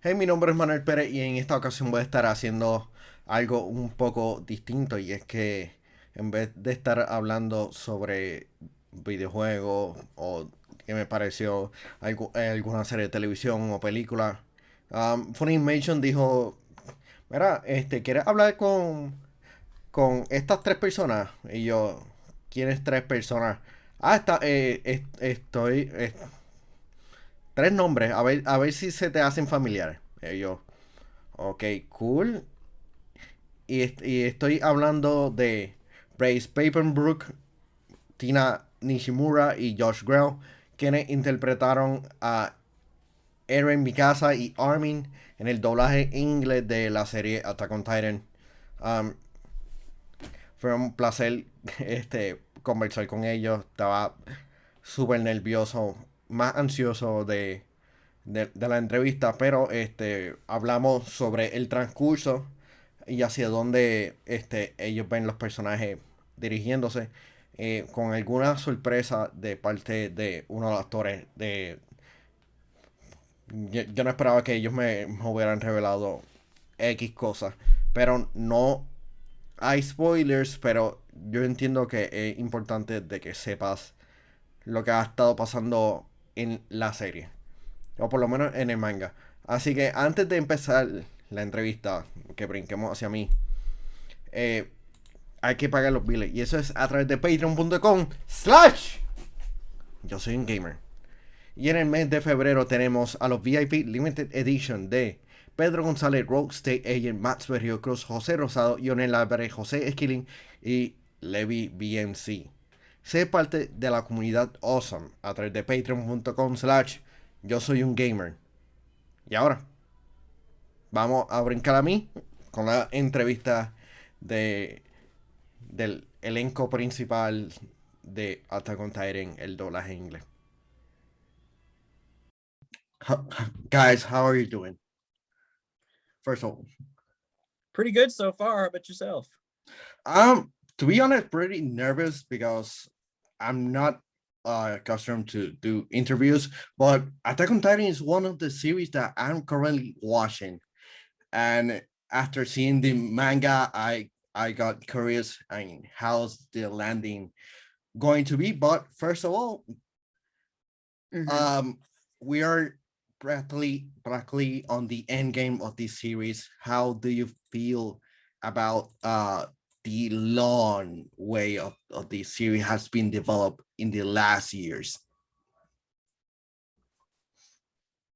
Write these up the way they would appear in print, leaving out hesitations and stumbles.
Hey, mi nombre es Manuel Pérez y en esta ocasión voy a estar haciendo algo un poco distinto y es que en vez de estar hablando sobre videojuegos o que me pareció alguna serie de televisión o película, Funimation dijo, mira, ¿quieres hablar con estas tres personas? Y yo, ¿quiénes tres personas? Estoy, tres nombres, a ver si se te hacen familiares. Y yo, ok, cool. Y estoy hablando de Bryce Papenbrook, Tina Nishimura y Josh Grelle, quienes interpretaron a Eren Mikasa y Armin en el doblaje en inglés de la serie Attack on Titan. Um, Fue un placer conversar con ellos. Estaba súper nervioso, más ansioso de la entrevista, pero hablamos sobre el transcurso y hacia dónde ellos ven los personajes dirigiéndose, con alguna sorpresa de parte de uno de los actores. Yo no esperaba que ellos me hubieran revelado X cosas, pero no hay spoilers, pero yo entiendo que es importante de que sepas lo que ha estado pasando en la serie. O por lo menos en el manga. Así que antes de empezar la entrevista, que brinquemos hacia mí, eh, hay que pagar los biles. Y eso es a través de patreon.com/. Yo soy un gamer. Y en el mes de febrero tenemos a los VIP Limited Edition de Pedro González, Rogue State Agent, Max Berrio Cruz, José Rosado, Ionel Álvarez, José Esquilín y Levi BNC. Sé parte de la comunidad Awesome a través de patreon.com/. Yo soy un gamer. Y ahora, vamos a brincar a mí con la entrevista de, del elenco principal de Attack on Titan, el doblaje en inglés. Guys, how are you doing? First of all, Pretty good so far. How about yourself? to be honest, pretty nervous because I'm not accustomed to do interviews, but Attack on Titan is one of the series that I'm currently watching, and after seeing the manga, I got curious and how's the landing going to be. But first of all, we are practically on the end game of this series. How do you feel about the long way of the series has been developed in the last years?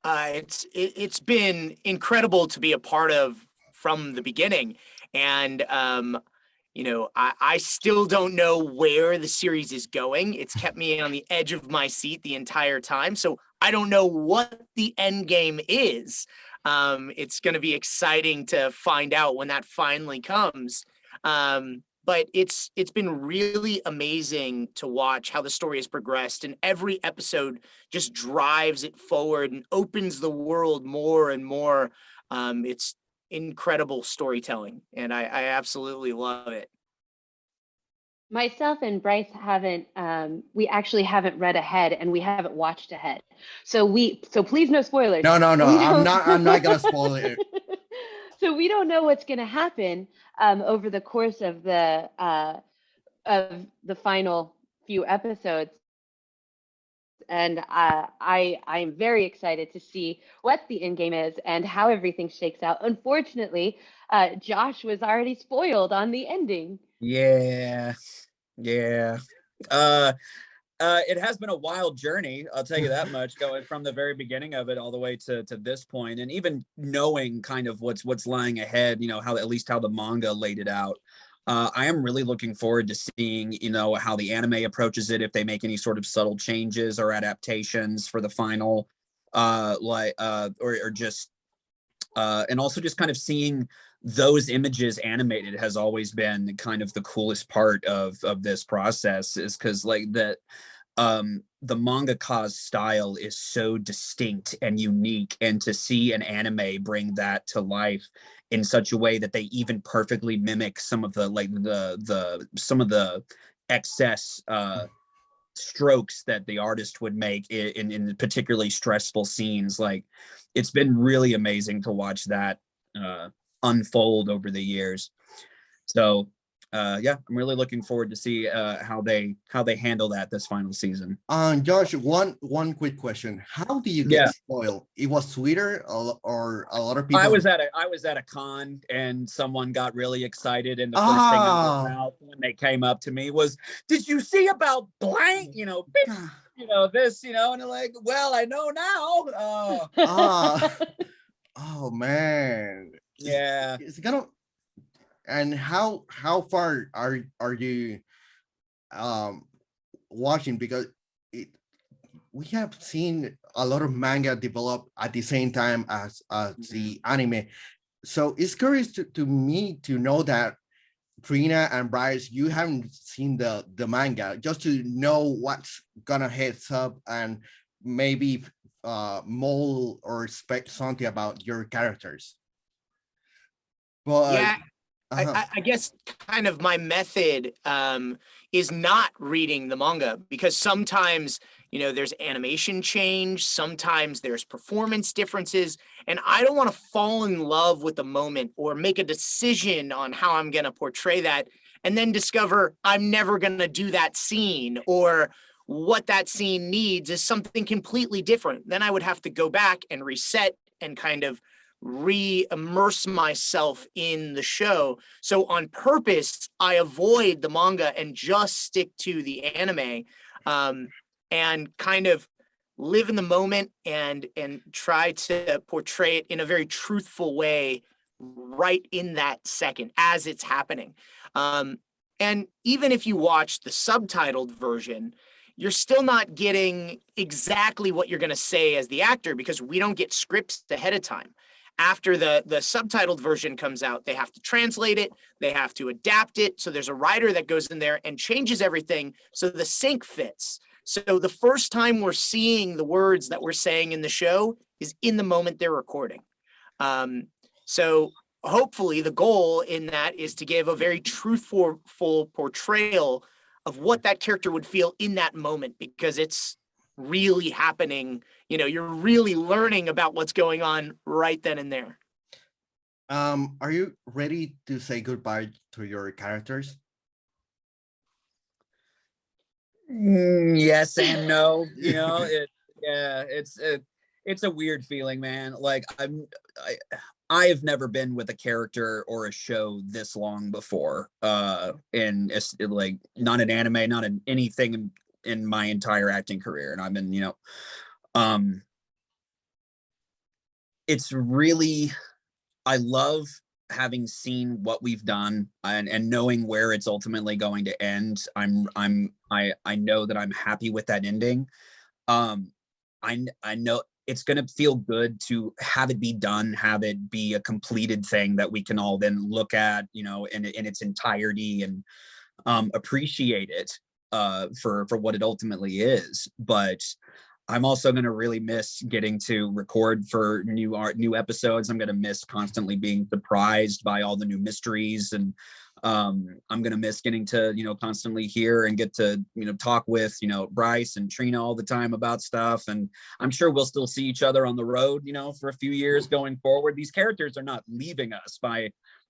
It's been incredible to be a part of from the beginning, and I still don't know where the series is going. It's kept me on the edge of my seat the entire time, so I don't know what the end game is. It's going to be exciting to find out when that finally comes. But it's been really amazing to watch how the story has progressed, and every episode just drives it forward and opens the world more and more. It's incredible storytelling, and I absolutely love it. Myself and Bryce haven't, we actually haven't read ahead and we haven't watched ahead. So please no spoilers. No, I'm not gonna spoil it. So we don't know what's gonna happen over the course of the final few episodes. And I am very excited to see what the end game is and how everything shakes out. Unfortunately, Josh was already spoiled on the ending. Yeah. It has been a wild journey, I'll tell you that much, going from the very beginning of it all the way to this point, and even knowing kind of what's lying ahead, how at least how the manga laid it out. I am really looking forward to seeing, how the anime approaches it, if they make any sort of subtle changes or adaptations for the final, or just and also just kind of seeing those images animated has always been kind of the coolest part of this process, is because the mangaka's style is so distinct and unique, and to see an anime bring that to life in such a way that they even perfectly mimic some of the some of the excess strokes that the artist would make in particularly stressful scenes. Like, it's been really amazing to watch that unfold over the years. So yeah, I'm really looking forward to see how they handle that this final season. Josh, one quick question: how do you get spoiled? It was Twitter, or a lot of people? I was at a con, and someone got really excited, and the first thing out of their mouth when they came up to me was, "Did you see about blank? You know, this, and they're like, well, I know now." Oh man. Yeah. It's gonna. And how far are you watching? Because we have seen a lot of manga develop at the same time as the anime. So it's curious to me to know that, Trina and Bryce, you haven't seen the manga, just to know what's gonna heads up and maybe mold or expect something about your characters. But yeah. I guess kind of my method is not reading the manga, because sometimes, there's animation change, sometimes there's performance differences, and I don't want to fall in love with the moment or make a decision on how I'm going to portray that and then discover I'm never going to do that scene, or what that scene needs is something completely different. Then I would have to go back and reset and kind of re-immerse myself in the show. So on purpose, I avoid the manga and just stick to the anime, and kind of live in the moment and try to portray it in a very truthful way right in that second as it's happening. And even if you watch the subtitled version, you're still not getting exactly what you're going to say as the actor, because we don't get scripts ahead of time. After the subtitled version comes out, they have to translate it, they have to adapt it. So there's a writer that goes in there and changes everything so the sync fits. So the first time we're seeing the words that we're saying in the show is in the moment they're recording. So hopefully the goal in that is to give a very truthful portrayal of what that character would feel in that moment, because it's really happening. You're really learning about what's going on right then and there. Are you ready to say goodbye to your characters? Yes and no. It's a weird feeling, man. Like, I have never been with a character or a show this long before. And it's like not an anime, not in anything in my entire acting career. And I've been, it's really, I love having seen what we've done and knowing where it's ultimately going to end. I know that I'm happy with that ending. I know it's going to feel good to have it be done, have it be a completed thing that we can all then look at, in its entirety, and appreciate it for what it ultimately is. But I'm also going to really miss getting to record for new episodes. I'm going to miss constantly being surprised by all the new mysteries, and I'm going to miss getting to, constantly hear and get to, talk with, Bryce and Trina all the time about stuff. And I'm sure we'll still see each other on the road, for a few years going forward. These characters are not leaving us by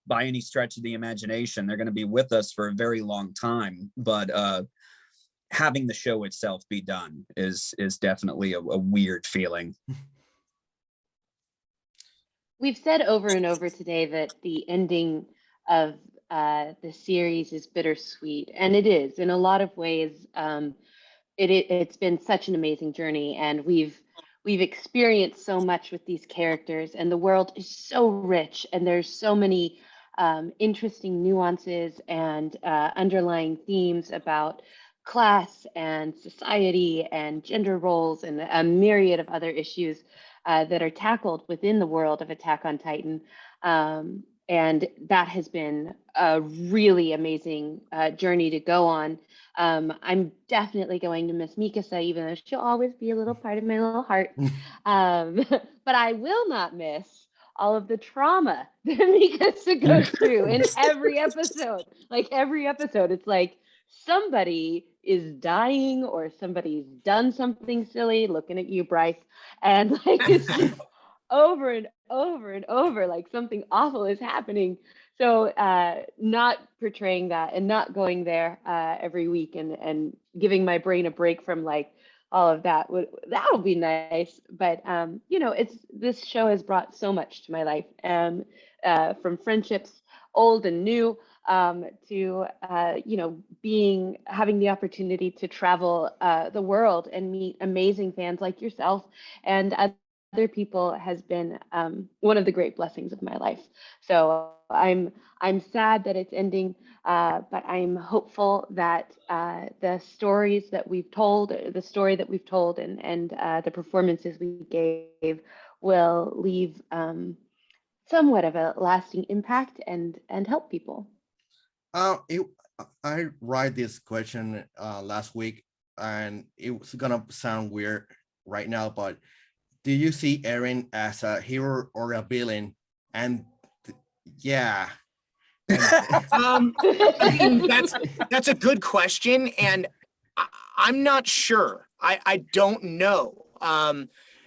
any stretch of the imagination. They're going to be with us for a very long time. But having the show itself be done is definitely a weird feeling. We've said over and over today that the ending of the series is bittersweet, and it is in a lot of ways. It's been such an amazing journey, and we've experienced so much with these characters, and the world is so rich, and there's so many interesting nuances and underlying themes about class and society and gender roles and a myriad of other issues that are tackled within the world of Attack on Titan. And that has been a really amazing journey to go on. I'm definitely going to miss Mikasa, even though she'll always be a little part of my little heart. But I will not miss all of the trauma that Mikasa goes through in every episode. Like every episode, it's like somebody is dying or somebody's done something silly, looking at you, Bryce, and like it's just over and over and over, like something awful is happening. So not portraying that and not going there every week and giving my brain a break from like all of that would be nice. But you know, this show has brought so much to my life, from friendships old and new, to you know, having the opportunity to travel the world and meet amazing fans like yourself and other people has been one of the great blessings of my life. So I'm sad that it's ending, but I'm hopeful that the story that we've told, and the performances we gave will leave somewhat of a lasting impact and help people. I write this question last week, and it's gonna sound weird right now, but do you see Eren as a hero or a villain? And yeah. I mean, that's a good question, and I'm not sure. I don't know.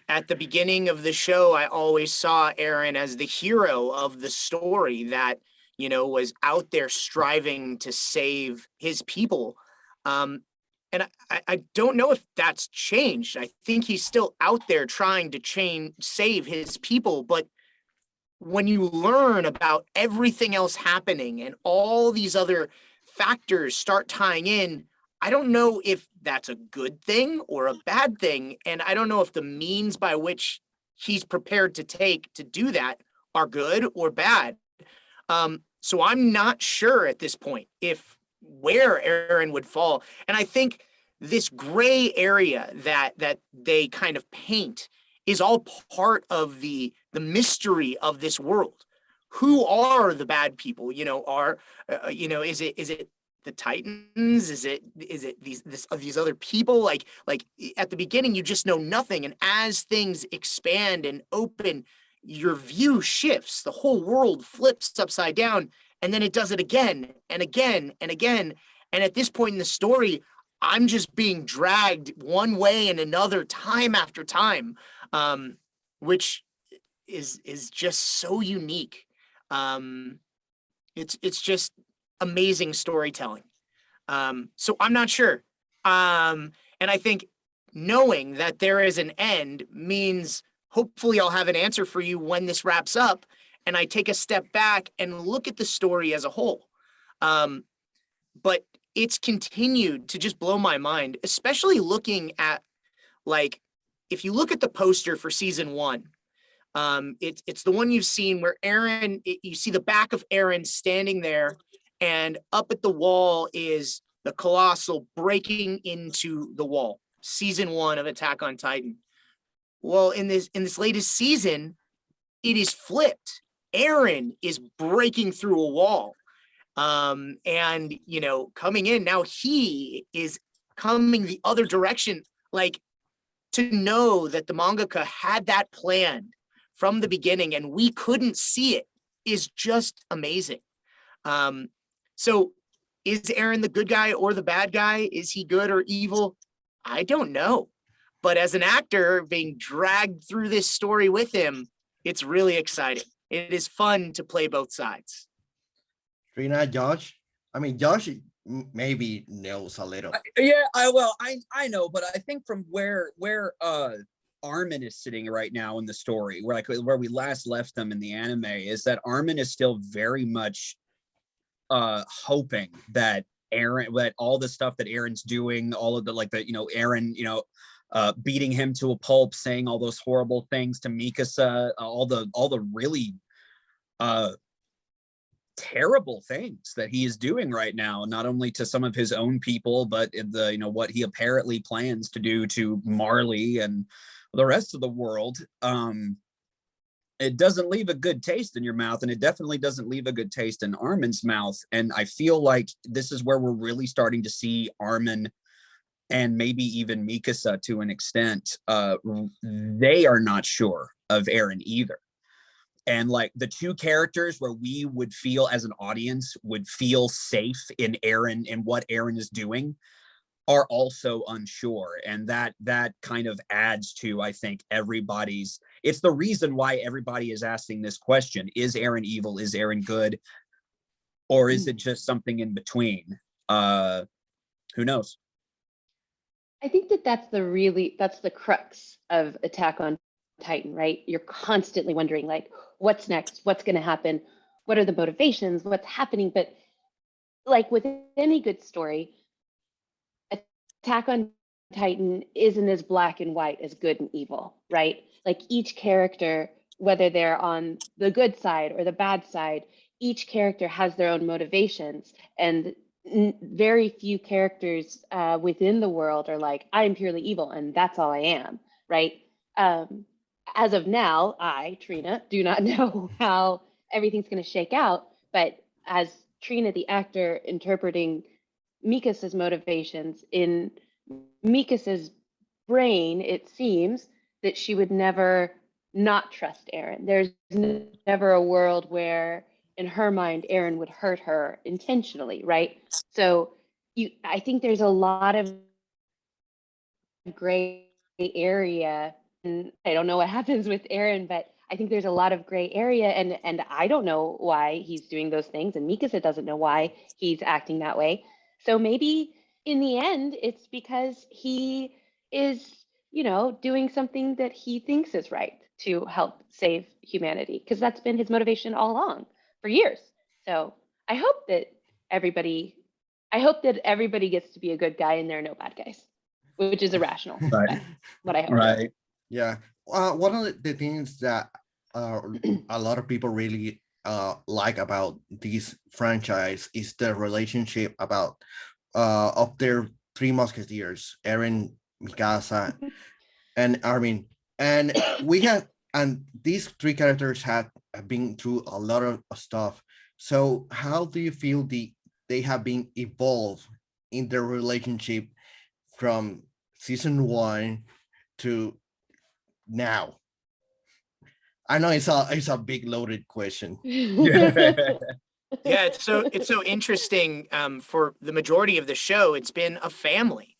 At the beginning of the show, I always saw Eren as the hero of the story that, you know, was out there striving to save his people. And I don't know if that's changed. I think he's still out there trying to save his people. But when you learn about everything else happening and all these other factors start tying in, I don't know if that's a good thing or a bad thing. And I don't know if the means by which he's prepared to take to do that are good or bad. So I'm not sure at this point where Eren would fall. And I think this gray area that they kind of paint is all part of the mystery of this world. Who are the bad people? You know, is it the Titans? Is it these other people? Like at the beginning, you just know nothing, and as things expand and open, your view shifts. The whole world flips upside down, and then it does it again and again and again. And at this point in the story, I'm just being dragged one way and another, time after time, which is just so unique. It's just amazing storytelling. So I'm not sure. And I think knowing that there is an end means hopefully I'll have an answer for you when this wraps up and I take a step back and look at the story as a whole. But it's continued to just blow my mind, especially looking at, like, if you look at the poster for season 1, it's the one you've seen where you see the back of Eren standing there, and up at the wall is the Colossal breaking into the wall. Season 1 of Attack on Titan. Well, in this latest season, it is flipped. Eren is breaking through a wall. And, you know, coming in, now he is coming the other direction. Like, to know that the mangaka had that planned from the beginning and we couldn't see it is just amazing. So is Eren the good guy or the bad guy? Is he good or evil? I don't know. But as an actor being dragged through this story with him, it's really exciting. It is fun to play both sides. Trina, Josh? I mean, Josh maybe knows a little. Yeah, I know, but I think from where Armin is sitting right now in the story, where we last left them in the anime, is that Armin is still very much hoping that all the stuff that Eren's doing, all of the, like, the, you know, Eren, you know, beating him to a pulp, saying all those horrible things to Mikasa, all the really terrible things that he is doing right now, not only to some of his own people, but what he apparently plans to do to Marley and the rest of the world. It doesn't leave a good taste in your mouth, and it definitely doesn't leave a good taste in Armin's mouth. And I feel like this is where we're really starting to see Armin, and maybe even Mikasa to an extent, they are not sure of Eren either. And like the two characters where we would feel as an audience would feel safe in Eren and what Eren is doing are also unsure, and that kind of adds to, I think, it's the reason why everybody is asking this question: is Eren evil? Is Eren good? Or is it just something in between? Who knows? I think that's the crux of Attack on Titan, right? You're constantly wondering, like, what's next? What's going to happen? What are the motivations? What's happening? But like with any good story, Attack on Titan isn't as black and white as good and evil, right? Like each character, whether they're on the good side or the bad side, each character has their own motivations, and very few characters within the world are like, I'm purely evil and that's all I am, right? As of now, I, Trina, do not know how everything's going to shake out, but as Trina, the actor, interpreting Mikas's motivations, in Mikas's brain, it seems that she would never not trust Eren. There's never a world where, in her mind, Eren would hurt her intentionally, right? So I think there's a lot of gray area, and I don't know what happens with Eren, but I think there's a lot of gray area, and I don't know why he's doing those things, and Mikasa doesn't know why he's acting that way. So maybe in the end, it's because he is, doing something that he thinks is right to help save humanity, because that's been his motivation all along for years. So I hope that everybody gets to be a good guy and there are no bad guys, which is irrational. Right. But I hope. Right. Yeah. One of the things that a lot of people really like about this franchise is the relationship of their three musketeers, Eren, Mikasa, and Armin. And these three characters have been through a lot of stuff. So how do you feel they have been evolved in their relationship from season 1 to now? I know it's a big loaded question. Yeah, it's so interesting. For the majority of the show, it's been a family.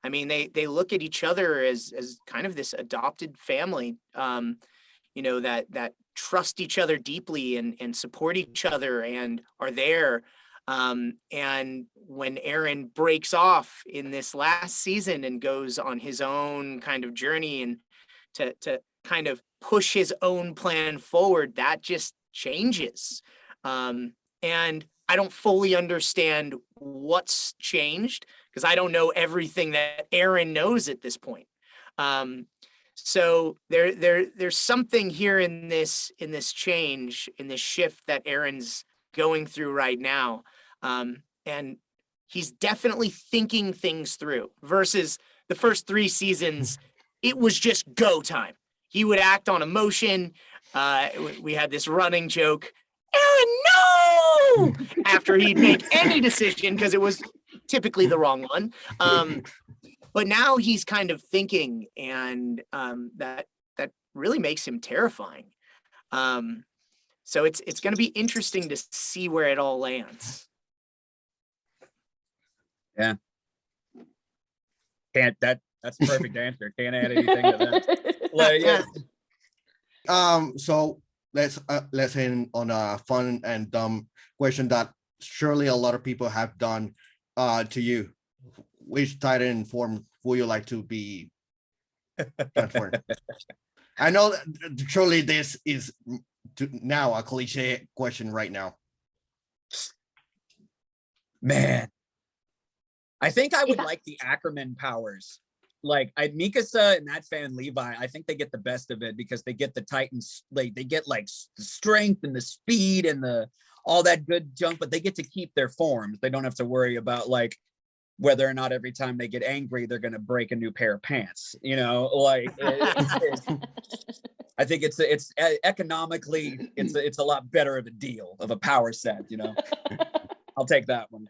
I mean, they look at each other as kind of this adopted family, that trust each other deeply and support each other and are there. And when Eren breaks off in this last season and goes on his own kind of journey and to kind of push his own plan forward, that just changes. And I don't fully understand what's changed because I don't know everything that Eren knows at this point. So there's something here in this change, in this shift that Eren's going through right now. And he's definitely thinking things through versus the first 3 seasons. It was just go time. He would act on emotion. We had this running joke, Eren, no! After he'd make any decision, because it was typically the wrong one. But now he's kind of thinking, and that really makes him terrifying. So it's going to be interesting to see where it all lands. Yeah. That's the perfect answer. Can't add anything to that. Like, yeah. So let's end on a fun and dumb question that surely a lot of people have done to you. Which Titan form would you like to be transformed? I know that surely this is now a cliche question right now. Man, I think I would like the Ackerman powers. Like Mikasa and that fan Levi, I think they get the best of it because they get the Titans, like they get like the strength and the speed and all that good junk, but they get to keep their forms. They don't have to worry about like whether or not every time they get angry they're going to break a new pair of pants. Like I think it's economically it's a lot better of a deal of a power set. I'll take that one.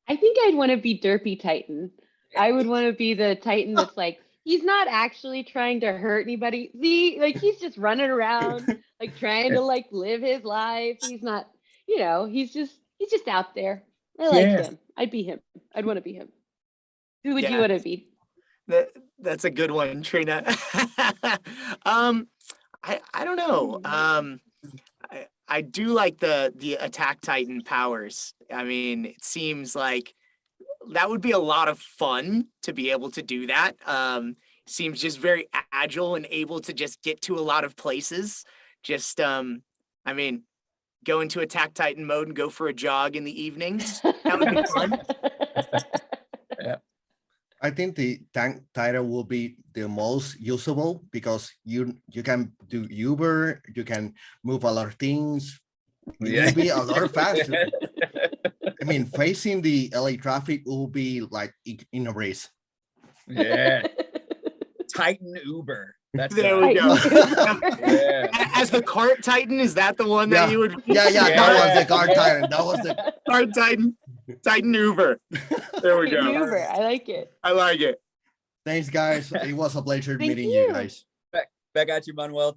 I think I'd want to be Derpy Titan. I would want to be the Titan that's like, he's not actually trying to hurt anybody. See, like he's just running around, like trying to like live his life. He's not, he's just out there. I like Yeah. him. I'd be him. I'd want to be him. Who would you Yeah. want to be? That's a good one, Trina. I don't know. I do like the Attack Titan powers. I mean, it seems like that would be a lot of fun to be able to do that. Seems just very agile and able to just get to a lot of places. Just I mean, go into Attack Titan mode and go for a jog in the evenings. That would be fun. I think the tank title will be the most usable because you can do Uber, you can move a lot of things. It Yeah. will be a lot faster. I mean, facing the LA traffic will be like in a race. Yeah. Titan Uber. That's There we go. Yeah. As the cart titan, is that the one that you would? Yeah, Yeah. that was the car titan. That was the Cart titan, Titan Uber. There we go. Uber. I like it. I like it. thanks, guys. It was a pleasure Thank meeting you. you guys. Back at you, Manuel.